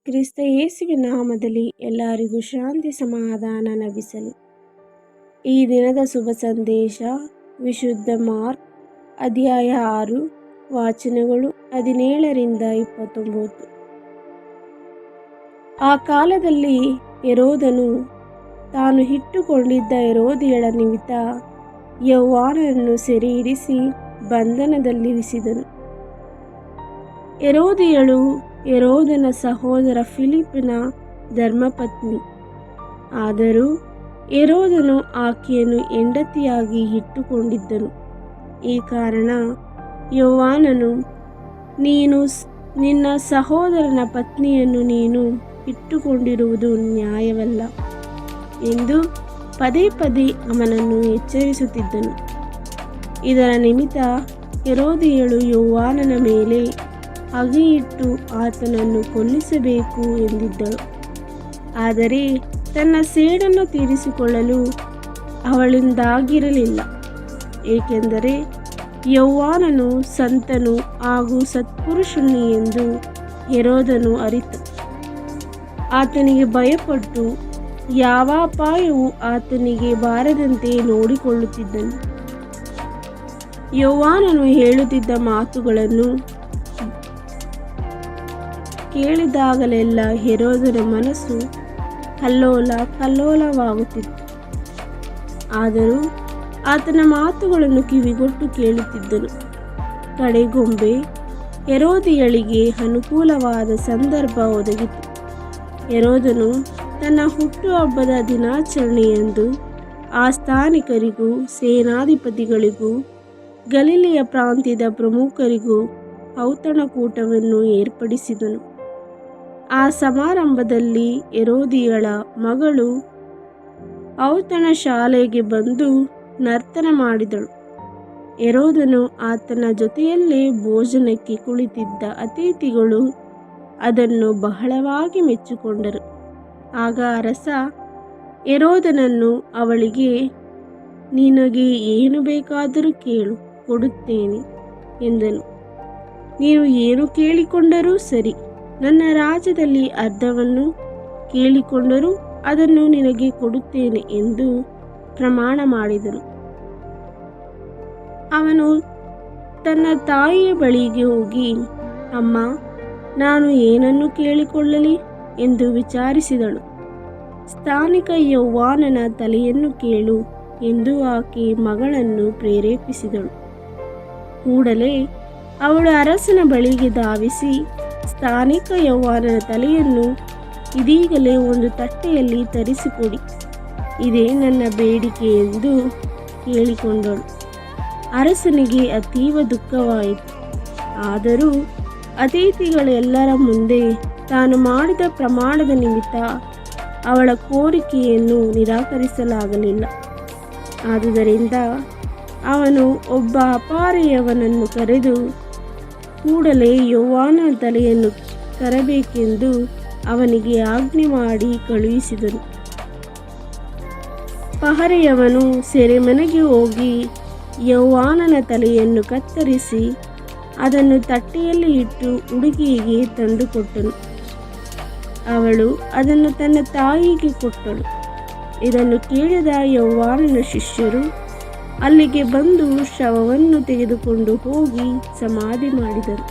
ಕ್ರಿಸ್ತ ಯೇಸುವಿನ ನಾಮದಲ್ಲಿ ಎಲ್ಲರಿಗೂ ಶಾಂತಿ ಸಮಾಧಾನ ಲಭಿಸಲಿ. ಈ ದಿನದ ಶುಭ ಸಂದೇಶ ವಿಶುದ್ಧ ಮಾರ್ಕ್ ಅಧ್ಯಾಯ 6 ವಾಚನಗಳು 17-29. ಆ ಕಾಲದಲ್ಲಿ ಹೆರೋದನು ತಾನು ಇಟ್ಟುಕೊಂಡಿದ್ದ ಹೆರೋದಿಯಳ ನಿಮಿತ್ತ ಯೋಹಾನನನ್ನು ಸೆರೆಹಿಡಿಸಿ ಬಂಧನದಲ್ಲಿರಿಸಿದನು. ಹೆರೋದಿಯಳು ಹೆರೋದನ ಸಹೋದರ ಫಿಲಿಪ್ಪನ ಧರ್ಮಪತ್ನಿ. ಆದರೂ ಹೆರೋದನು ಆಕೆಯನ್ನು ಹೆಂಡತಿಯಾಗಿ ಇಟ್ಟುಕೊಂಡಿದ್ದನು. ಈ ಕಾರಣ ಯೋಹಾನನು, ನೀನು ನಿನ್ನ ಸಹೋದರನ ಪತ್ನಿಯನ್ನು ನೀನು ಇಟ್ಟುಕೊಂಡಿರುವುದು ನ್ಯಾಯವಲ್ಲ ಎಂದು ಪದೇ ಪದೇ ಅವನನ್ನು ಎಚ್ಚರಿಸುತ್ತಿದ್ದನು. ಇದರ ನಿಮಿತ್ತ ಹೆರೋದಿಯಳು ಯೋಹಾನನ ಮೇಲೆ ಹಗೆಯಿಟ್ಟು ಆತನನ್ನು ಕೊಲ್ಲಿಸಬೇಕು ಎಂದಿದ್ದಳು. ಆದರೆ ತನ್ನ ಸೇಡನ್ನು ತೀರಿಸಿಕೊಳ್ಳಲು ಅವಳಿಂದಾಗಿರಲಿಲ್ಲ, ಏಕೆಂದರೆ ಯೋಹಾನನು ಸಂತನು ಹಾಗೂ ಸತ್ಪುರುಷನು ಎಂದು ಹೆರೋದನು ಅರಿತು ಆತನಿಗೆ ಭಯಪಟ್ಟು ಯಾವ ಅಪಾಯವೂ ಆತನಿಗೆ ಬಾರದಂತೆ ನೋಡಿಕೊಳ್ಳುತ್ತಿದ್ದನು. ಯೋಹಾನನು ಹೇಳುತ್ತಿದ್ದ ಮಾತುಗಳನ್ನು ಕೇಳಿದಾಗಲೆಲ್ಲ ಹೆರೋದನ ಮನಸ್ಸು ಕಲ್ಲೋಲವಾಗುತ್ತಿತ್ತು. ಆದರೂ ಆತನ ಮಾತುಗಳನ್ನು ಕಿವಿಗೊಟ್ಟು ಕೇಳುತ್ತಿದ್ದನು. ಕಡೆಗೊಮ್ಮೆ ಹೆರೋದಿಯಳಿಗೆ ಅನುಕೂಲವಾದ ಸಂದರ್ಭ ಒದಗಿತು. ಹೆರೋದನು ತನ್ನ ಹುಟ್ಟುಹಬ್ಬದ ದಿನಾಚರಣೆಯಂದು ಆ ಸ್ಥಾನಿಕರಿಗೂ ಸೇನಾಧಿಪತಿಗಳಿಗೂ ಗಲಿಲೆಯ ಪ್ರಾಂತ್ಯದ ಪ್ರಮುಖರಿಗೂ ಔತಣಕೂಟವನ್ನು ಏರ್ಪಡಿಸಿದನು. ಆ ಸಮಾರಂಭದಲ್ಲಿ ಹೆರೋದಿಯಳ ಮಗಳು ಔತಣ ಶಾಲೆಗೆ ಬಂದು ನರ್ತನ ಮಾಡಿದಳು. ಹೆರೋದನು ಆತನ ಜೊತೆಯಲ್ಲೇ ಭೋಜನಕ್ಕೆ ಕುಳಿತಿದ್ದ ಅತಿಥಿಗಳು ಅದನ್ನು ಬಹಳವಾಗಿ ಮೆಚ್ಚಿಕೊಂಡರು. ಆಗ ಅರಸ ಹೆರೋದನನ್ನು ಅವಳಿಗೆ, ನಿನಗೆ ಏನು ಬೇಕಾದರೂ ಕೇಳು, ಕೊಡುತ್ತೇನೆ ಎಂದನು. ನೀನು ಏನು ಕೇಳಿಕೊಂಡರೂ ಸರಿ, ನನ್ನ ರಾಜ್ಯದಲ್ಲಿ ಅರ್ಧವನ್ನು ಕೇಳಿಕೊಂಡರೂ ಅದನ್ನು ನಿನಗೆ ಕೊಡುತ್ತೇನೆ ಎಂದು ಪ್ರಮಾಣ ಮಾಡಿದನು. ಅವನು ತನ್ನ ತಾಯಿಯ ಬಳಿಗೆ ಹೋಗಿ, ಅಮ್ಮ, ನಾನು ಏನನ್ನು ಕೇಳಿಕೊಳ್ಳಲಿ ಎಂದು ವಿಚಾರಿಸಿದಳು. ಸ್ಥಾನಿಕ ಯೋಹಾನನ ತಲೆಯನ್ನು ಕೇಳು ಎಂದು ಆಕೆ ಮಗಳನ್ನು ಪ್ರೇರೇಪಿಸಿದಳು. ಕೂಡಲೇ ಅವಳು ಅರಸನ ಬಳಿಗೆ ಧಾವಿಸಿ, ಸ್ಥಾನಿಕ ಯೋಹಾನನ ತಲೆಯನ್ನು ಇದೀಗಲೇ ಒಂದು ತಟ್ಟೆಯಲ್ಲಿ ತರಿಸಿಕೊಡಿ, ಇದೇ ನನ್ನ ಬೇಡಿಕೆ ಎಂದು ಕೇಳಿಕೊಂಡಳು. ಅರಸನಿಗೆ ಅತೀವ ದುಃಖವಾಯಿತು. ಆದರೂ ಅತಿಥಿಗಳೆಲ್ಲರ ಮುಂದೆ ತಾನು ಮಾಡಿದ ಪ್ರಮಾಣದ ನಿಮಿತ್ತ ಅವಳ ಕೋರಿಕೆಯನ್ನು ನಿರಾಕರಿಸಲಾಗಲಿಲ್ಲ. ಆದುದರಿಂದ ಅವನು ಒಬ್ಬ ಅಪಾರೆಯವನನ್ನು ಕರೆದು ಕೂಡಲೇ ಯೋಹಾನನ ತಲೆಯನ್ನು ತರಬೇಕೆಂದು ಅವನಿಗೆ ಆಜ್ಞೆ ಮಾಡಿ ಕಳುಹಿಸಿದನು. ಪಹರೆಯವನು ಸೆರೆಮನೆಗೆ ಹೋಗಿ ಯೋಹಾನನ ತಲೆಯನ್ನು ಕತ್ತರಿಸಿ ಅದನ್ನು ತಟ್ಟೆಯಲ್ಲಿ ಇಟ್ಟು ಹುಡುಗಿಗೆ ತಂದುಕೊಟ್ಟನು. ಅವಳು ಅದನ್ನು ತನ್ನ ತಾಯಿಗೆ ಕೊಟ್ಟಳು. ಇದನ್ನು ಕೇಳಿದ ಯೋಹಾನನ ಶಿಷ್ಯರು ಅಲ್ಲಿಗೆ ಬಂದು ಶವವನ್ನು ತೆಗೆದುಕೊಂಡು ಹೋಗಿ ಸಮಾಧಿ ಮಾಡಿದರು.